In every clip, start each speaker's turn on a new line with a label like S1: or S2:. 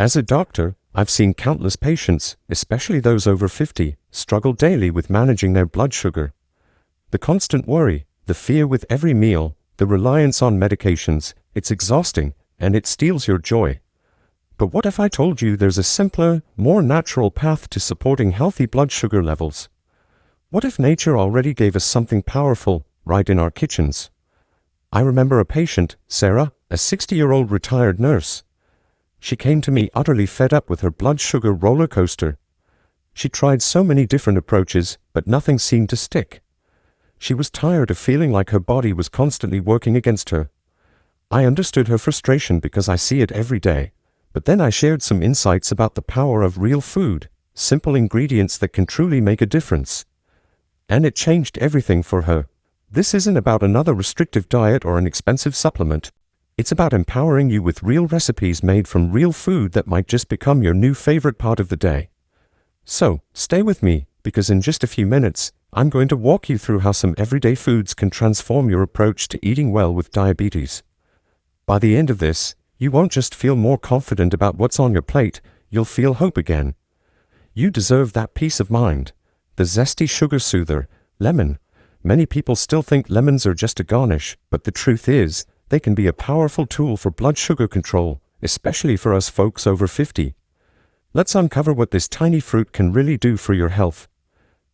S1: As a doctor, I've seen countless patients, especially those over 50, struggle daily with managing their blood sugar. The constant worry, the fear with every meal, the reliance on medications, it's exhausting, and it steals your joy. But what if I told you there's a simpler, more natural path to supporting healthy blood sugar levels? What if nature already gave us something powerful right in our kitchens? I remember a patient, Sarah, a 60-year-old retired nurse. She came to me utterly fed up with her blood sugar roller coaster. She tried so many different approaches, but nothing seemed to stick. She was tired of feeling like her body was constantly working against her. I understood her frustration because I see it every day, but then I shared some insights about the power of real food, simple ingredients that can truly make a difference. And it changed everything for her. This isn't about another restrictive diet or an expensive supplement. It's about empowering you with real recipes made from real food that might just become your new favorite part of the day. So, stay with me, because in just a few minutes, I'm going to walk you through how some everyday foods can transform your approach to eating well with diabetes. By the end of this, you won't just feel more confident about what's on your plate, you'll feel hope again. You deserve that peace of mind. The zesty sugar soother, lemon. Many people still think lemons are just a garnish, but the truth is, they can be a powerful tool for blood sugar control, especially for us folks over 50. Let's uncover what this tiny fruit can really do for your health.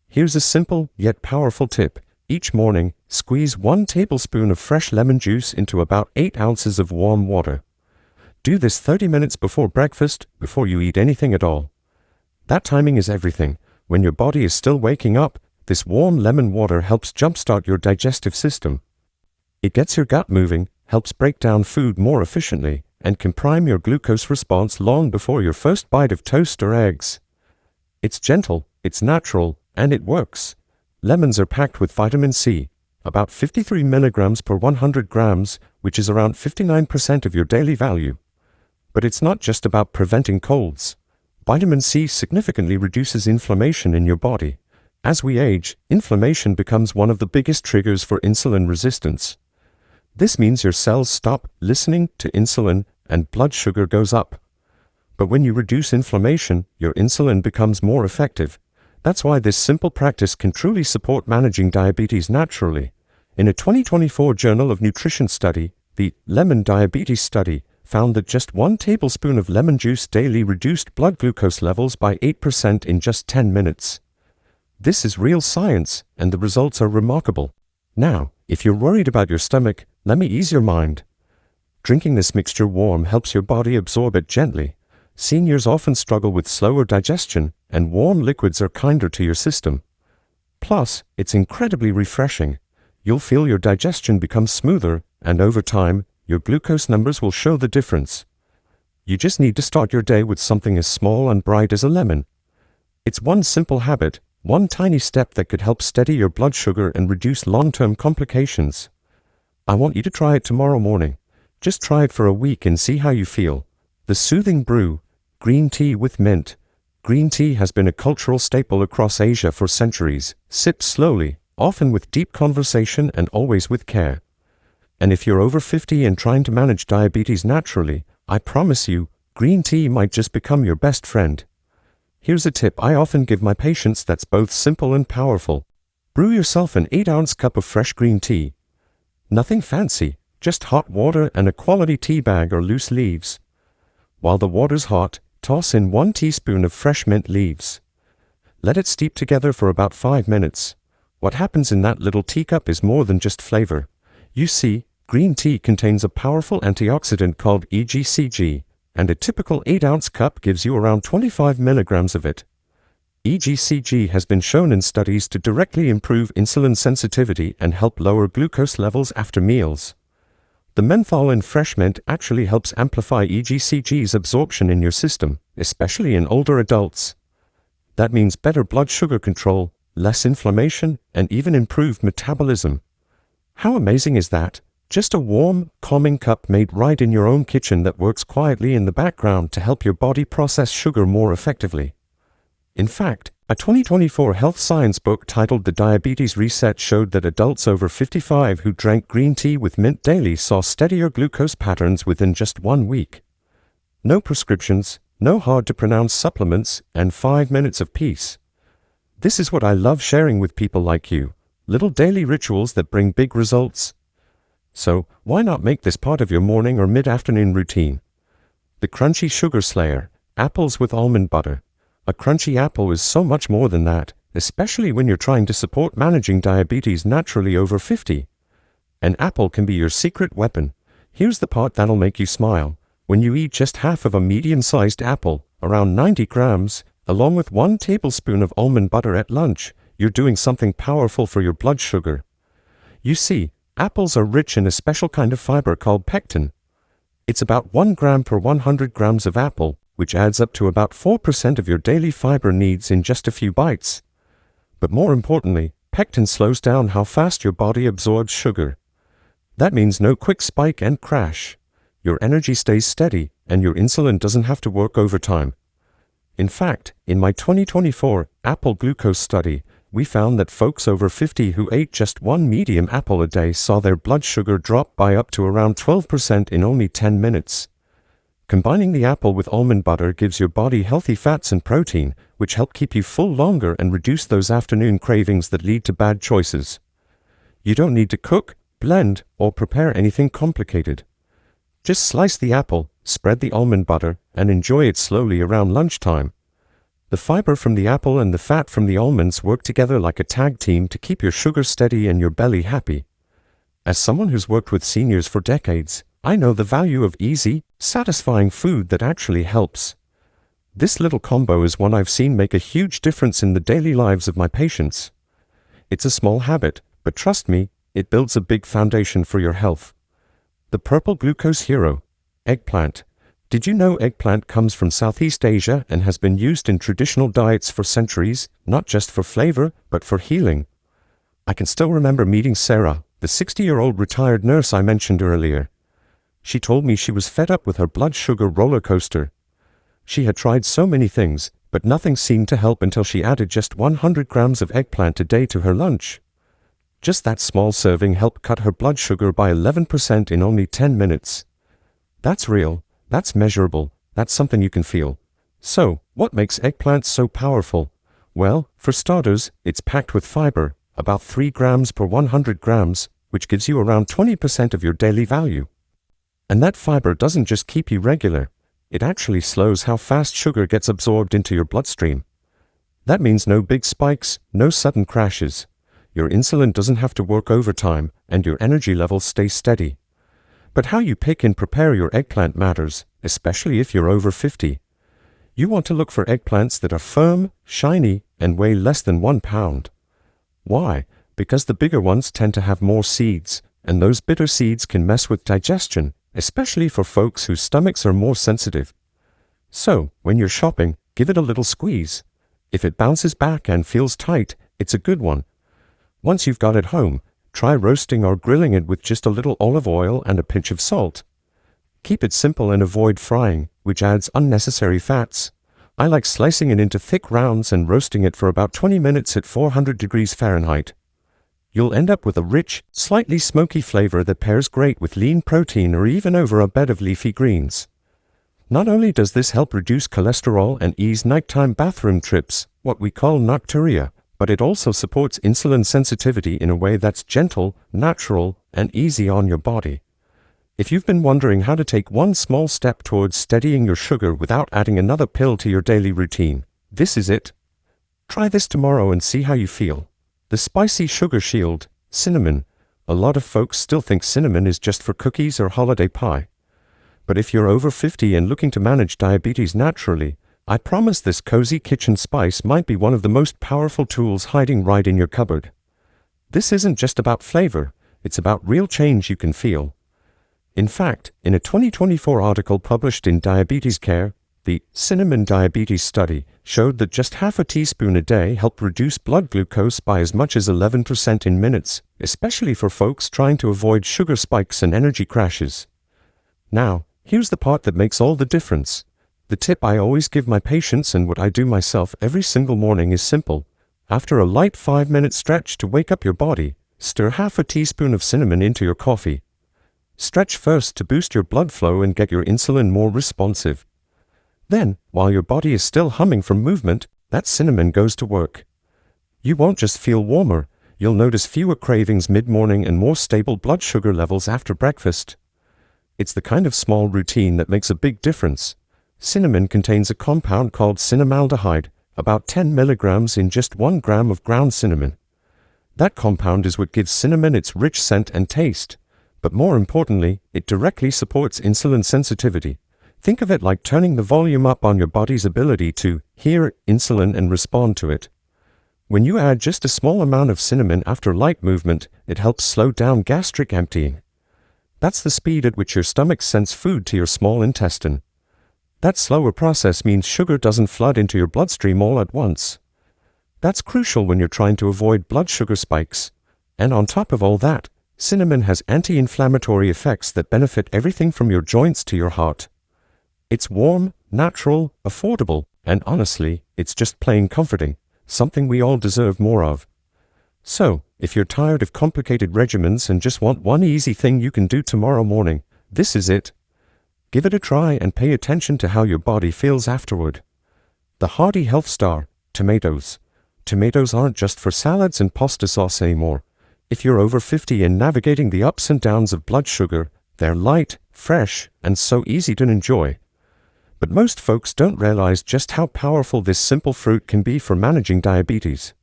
S1: Here's a simple, yet powerful tip. Each morning, squeeze 1 tablespoon of fresh lemon juice into about 8 ounces of warm water. Do this 30 minutes before breakfast, before you eat anything at all. That timing is everything. When your body is still waking up, this warm lemon water helps jumpstart your digestive system. It gets your gut moving, helps break down food more efficiently, and can prime your glucose response long before your first bite of toast or eggs. It's gentle, it's natural, and it works. Lemons are packed with vitamin C, about 53 milligrams per 100 grams, which is around 59% of your daily value. But it's not just about preventing colds. Vitamin C significantly reduces inflammation in your body. As we age, inflammation becomes one of the biggest triggers for insulin resistance. This means your cells stop listening to insulin and blood sugar goes up. But when you reduce inflammation, your insulin becomes more effective. That's why this simple practice can truly support managing diabetes naturally. In a 2024 Journal of Nutrition study, the Lemon Diabetes Study found that just 1 tablespoon of lemon juice daily reduced blood glucose levels by 8% in just 10 minutes. This is real science, and the results are remarkable. Now, if you're worried about your stomach, let me ease your mind. Drinking this mixture warm helps your body absorb it gently. Seniors often struggle with slower digestion, and warm liquids are kinder to your system. Plus, it's incredibly refreshing. You'll feel your digestion become smoother, and over time, your glucose numbers will show the difference. You just need to start your day with something as small and bright as a lemon. It's one simple habit, one tiny step that could help steady your blood sugar and reduce long-term complications. I want you to try it tomorrow morning. Just try it for a week and see how you feel. The Soothing Brew, green tea with mint. Green tea has been a cultural staple across Asia for centuries. Sip slowly, often with deep conversation and always with care. And if you're over 50 and trying to manage diabetes naturally, I promise you, green tea might just become your best friend. Here's a tip I often give my patients that's both simple and powerful. Brew yourself an 8-ounce cup of fresh green tea. Nothing fancy, just hot water and a quality tea bag or loose leaves. While the water's hot, toss in 1 teaspoon of fresh mint leaves. Let it steep together for about 5 minutes. What happens in that little teacup is more than just flavor. You see, green tea contains a powerful antioxidant called EGCG, and a typical 8-ounce cup gives you around 25 milligrams of it. EGCG has been shown in studies to directly improve insulin sensitivity and help lower glucose levels after meals. The menthol in fresh mint actually helps amplify EGCG's absorption in your system, especially in older adults. That means better blood sugar control, less inflammation, and even improved metabolism. How amazing is that? Just a warm, calming cup made right in your own kitchen that works quietly in the background to help your body process sugar more effectively. In fact, a 2024 health science book titled The Diabetes Reset showed that adults over 55 who drank green tea with mint daily saw steadier glucose patterns within just 1 week. No prescriptions, No hard-to-pronounce supplements, and 5 minutes of peace. This is what I love sharing with people like you, little daily rituals that bring big results. So, why not make this part of your morning or mid-afternoon routine? The Crunchy Sugar Slayer, apples with almond butter. A crunchy apple is so much more than that, especially when you're trying to support managing diabetes naturally over 50. An apple can be your secret weapon. Here's the part that'll make you smile. When you eat just half of a medium-sized apple, around 90 grams, along with 1 tablespoon of almond butter at lunch, you're doing something powerful for your blood sugar. You see, apples are rich in a special kind of fiber called pectin. It's about 1 gram per 100 grams of apple, which adds up to about 4% of your daily fiber needs in just a few bites. But more importantly, pectin slows down how fast your body absorbs sugar. That means no quick spike and crash. Your energy stays steady, and your insulin doesn't have to work overtime. In fact, in my 2024 Apple Glucose study, we found that folks over 50 who ate just 1 medium apple a day saw their blood sugar drop by up to around 12% in only 10 minutes. Combining the apple with almond butter gives your body healthy fats and protein, which help keep you full longer and reduce those afternoon cravings that lead to bad choices. You don't need to cook, blend, or prepare anything complicated. Just slice the apple, spread the almond butter, and enjoy it slowly around lunchtime. The fiber from the apple and the fat from the almonds work together like a tag team to keep your sugar steady and your belly happy. As someone who's worked with seniors for decades, I know the value of easy, satisfying food that actually helps. This little combo is one I've seen make a huge difference in the daily lives of my patients. It's a small habit, but trust me, it builds a big foundation for your health. The purple glucose hero, eggplant. Did you know eggplant comes from Southeast Asia and has been used in traditional diets for centuries, not just for flavor, but for healing? I can still remember meeting Sarah, the 60-year-old retired nurse I mentioned earlier. She told me she was fed up with her blood sugar roller coaster. She had tried so many things, but nothing seemed to help until she added just 100 grams of eggplant a day to her lunch. Just that small serving helped cut her blood sugar by 11% in only 10 minutes. That's real, that's measurable, that's something you can feel. So, what makes eggplant so powerful? Well, for starters, it's packed with fiber, about 3 grams per 100 grams, which gives you around 20% of your daily value. And that fiber doesn't just keep you regular, it actually slows how fast sugar gets absorbed into your bloodstream. That means no big spikes, no sudden crashes. Your insulin doesn't have to work overtime, and your energy levels stay steady. But how you pick and prepare your eggplant matters, especially if you're over 50. You want to look for eggplants that are firm, shiny, and weigh less than 1 pound. Why? Because the bigger ones tend to have more seeds, and those bitter seeds can mess with digestion, especially for folks whose stomachs are more sensitive. So, when you're shopping, give it a little squeeze. If it bounces back and feels tight, it's a good one. Once you've got it home, try roasting or grilling it with just a little olive oil and a pinch of salt. Keep it simple and avoid frying, which adds unnecessary fats. I like slicing it into thick rounds and roasting it for about 20 minutes at 400 degrees Fahrenheit. You'll end up with a rich, slightly smoky flavor that pairs great with lean protein or even over a bed of leafy greens. Not only does this help reduce cholesterol and ease nighttime bathroom trips, what we call nocturia, but it also supports insulin sensitivity in a way that's gentle, natural, and easy on your body. If you've been wondering how to take one small step towards steadying your sugar without adding another pill to your daily routine, this is it. Try this tomorrow and see how you feel. The Spicy Sugar Shield, cinnamon. A lot of folks still think cinnamon is just for cookies or holiday pie. But if you're over 50 and looking to manage diabetes naturally, I promise this cozy kitchen spice might be one of the most powerful tools hiding right in your cupboard. This isn't just about flavor, it's about real change you can feel. In fact, in a 2024 article published in Diabetes Care, the Cinnamon Diabetes Study showed that just half a teaspoon a day helped reduce blood glucose by as much as 11% in minutes, especially for folks trying to avoid sugar spikes and energy crashes. Now, here's the part that makes all the difference. The tip I always give my patients and what I do myself every single morning is simple. After a light 5-minute stretch to wake up your body, stir half a teaspoon of cinnamon into your coffee. Stretch first to boost your blood flow and get your insulin more responsive. Then, while your body is still humming from movement, that cinnamon goes to work. You won't just feel warmer, you'll notice fewer cravings mid-morning and more stable blood sugar levels after breakfast. It's the kind of small routine that makes a big difference. Cinnamon contains a compound called cinnamaldehyde, about 10 milligrams in just 1 gram of ground cinnamon. That compound is what gives cinnamon its rich scent and taste. But more importantly, it directly supports insulin sensitivity. Think of it like turning the volume up on your body's ability to hear insulin and respond to it. When you add just a small amount of cinnamon after light movement, it helps slow down gastric emptying. That's the speed at which your stomach sends food to your small intestine. That slower process means sugar doesn't flood into your bloodstream all at once. That's crucial when you're trying to avoid blood sugar spikes. And on top of all that, cinnamon has anti-inflammatory effects that benefit everything from your joints to your heart. It's warm, natural, affordable, and honestly, it's just plain comforting, something we all deserve more of. So, if you're tired of complicated regimens and just want one easy thing you can do tomorrow morning, this is it. Give it a try and pay attention to how your body feels afterward. The hearty health star, tomatoes. Tomatoes aren't just for salads and pasta sauce anymore. If you're over 50 and navigating the ups and downs of blood sugar, they're light, fresh, and so easy to enjoy. But most folks don't realize just how powerful this simple fruit can be for managing diabetes.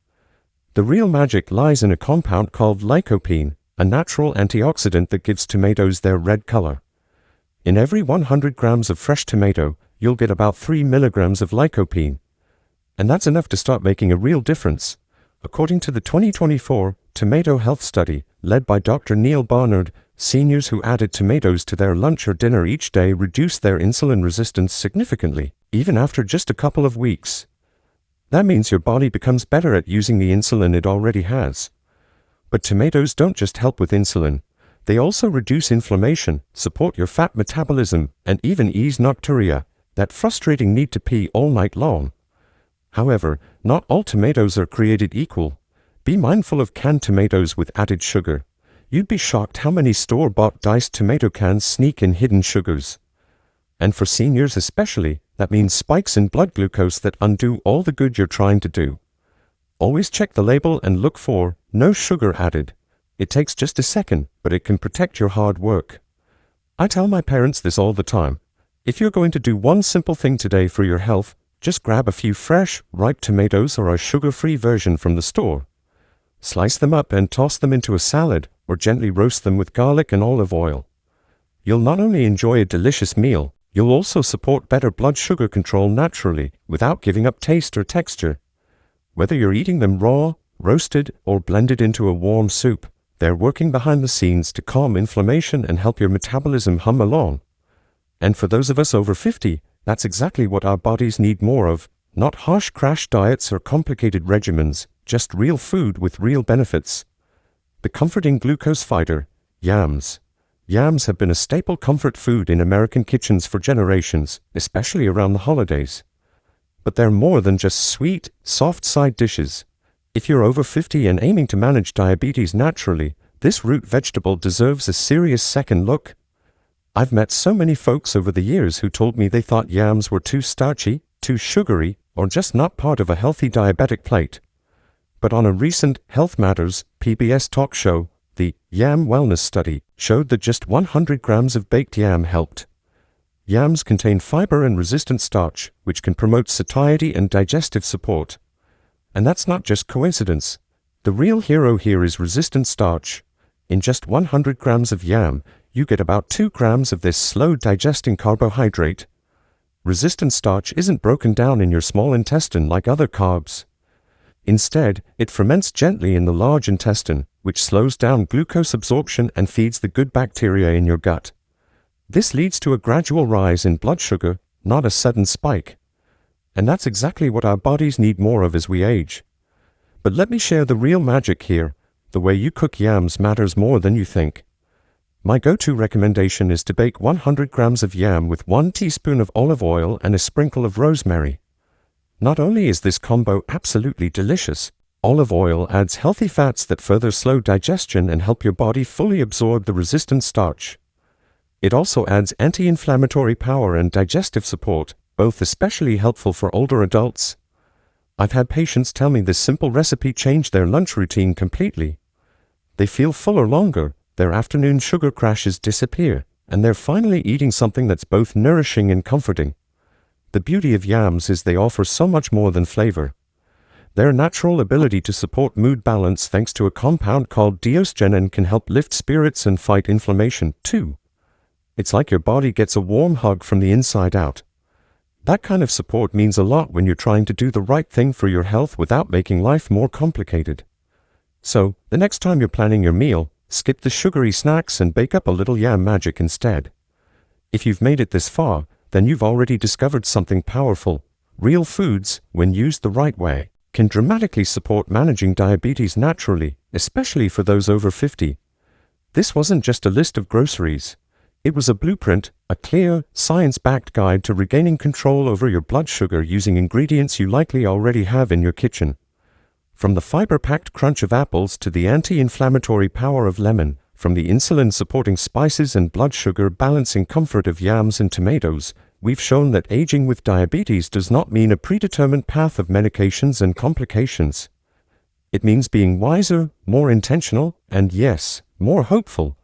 S1: The real magic lies in a compound called lycopene, a natural antioxidant that gives tomatoes their red color. In every 100 grams of fresh tomato, you'll get about 3 milligrams of lycopene. And that's enough to start making a real difference. According to the 2024 Tomato Health Study, led by Dr. Neil Barnard, seniors who added tomatoes to their lunch or dinner each day reduced their insulin resistance significantly, even after just a couple of weeks. That means your body becomes better at using the insulin it already has. But tomatoes don't just help with insulin. They also reduce inflammation, support your fat metabolism, and even ease nocturia, that frustrating need to pee all night long. However, not all tomatoes are created equal. Be mindful of canned tomatoes with added sugar. You'd be shocked how many store-bought diced tomato cans sneak in hidden sugars. And for seniors especially, that means spikes in blood glucose that undo all the good you're trying to do. Always check the label and look for no sugar added. It takes just a second, but it can protect your hard work. I tell my parents this all the time. If you're going to do one simple thing today for your health, just grab a few fresh, ripe tomatoes or a sugar-free version from the store. Slice them up and toss them into a salad, or gently roast them with garlic and olive oil. You'll not only enjoy a delicious meal, you'll also support better blood sugar control naturally, without giving up taste or texture. Whether you're eating them raw, roasted, or blended into a warm soup, they're working behind the scenes to calm inflammation and help your metabolism hum along. And for those of us over 50, that's exactly what our bodies need more of, not harsh crash diets or complicated regimens, just real food with real benefits. The comforting glucose fighter, yams. Yams have been a staple comfort food in American kitchens for generations, especially around the holidays. But they're more than just sweet, soft side dishes. If you're over 50 and aiming to manage diabetes naturally, this root vegetable deserves a serious second look. I've met so many folks over the years who told me they thought yams were too starchy, too sugary, or just not part of a healthy diabetic plate. But on a recent Health Matters PBS talk show, the Yam Wellness Study showed that just 100 grams of baked yam helped. Yams contain fiber and resistant starch, which can promote satiety and digestive support. And that's not just coincidence. The real hero here is resistant starch. In just 100 grams of yam, you get about 2 grams of this slow-digesting carbohydrate. Resistant starch isn't broken down in your small intestine like other carbs. Instead, it ferments gently in the large intestine, which slows down glucose absorption and feeds the good bacteria in your gut. This leads to a gradual rise in blood sugar, not a sudden spike. And that's exactly what our bodies need more of as we age. But let me share the real magic here. The way you cook yams matters more than you think. My go-to recommendation is to bake 100 grams of yam with 1 teaspoon of olive oil and a sprinkle of rosemary. Not only is this combo absolutely delicious, olive oil adds healthy fats that further slow digestion and help your body fully absorb the resistant starch. It also adds anti-inflammatory power and digestive support, both especially helpful for older adults. I've had patients tell me this simple recipe changed their lunch routine completely. They feel fuller longer, their afternoon sugar crashes disappear, and they're finally eating something that's both nourishing and comforting. The beauty of yams is they offer so much more than flavor. Their natural ability to support mood balance thanks to a compound called diosgenin can help lift spirits and fight inflammation, too. It's like your body gets a warm hug from the inside out. That kind of support means a lot when you're trying to do the right thing for your health without making life more complicated. So, the next time you're planning your meal, skip the sugary snacks and bake up a little yam magic instead. If you've made it this far, then you've already discovered something powerful. Real foods, when used the right way, can dramatically support managing diabetes naturally, especially for those over 50. This wasn't just a list of groceries. It was a blueprint, a clear, science-backed guide to regaining control over your blood sugar using ingredients you likely already have in your kitchen. From the fiber-packed crunch of apples to the anti-inflammatory power of lemon, from the insulin-supporting spices and blood sugar-balancing comfort of yams and tomatoes, we've shown that aging with diabetes does not mean a predetermined path of medications and complications. It means being wiser, more intentional, and yes, more hopeful.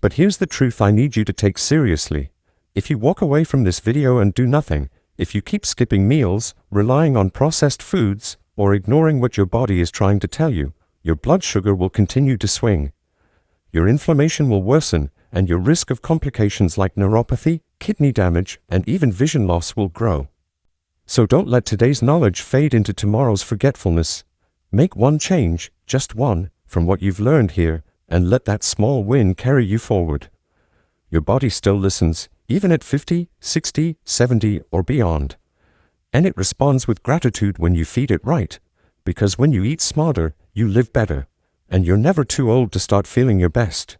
S1: But here's the truth I need you to take seriously. If you walk away from this video and do nothing, if you keep skipping meals, relying on processed foods, or ignoring what your body is trying to tell you, your blood sugar will continue to swing. Your inflammation will worsen, and your risk of complications like neuropathy, kidney damage, and even vision loss will grow. So don't let today's knowledge fade into tomorrow's forgetfulness. Make one change, just one, from what you've learned here, and let that small win carry you forward. Your body still listens, even at 50, 60, 70, or beyond. And it responds with gratitude when you feed it right, because when you eat smarter, you live better, and you're never too old to start feeling your best.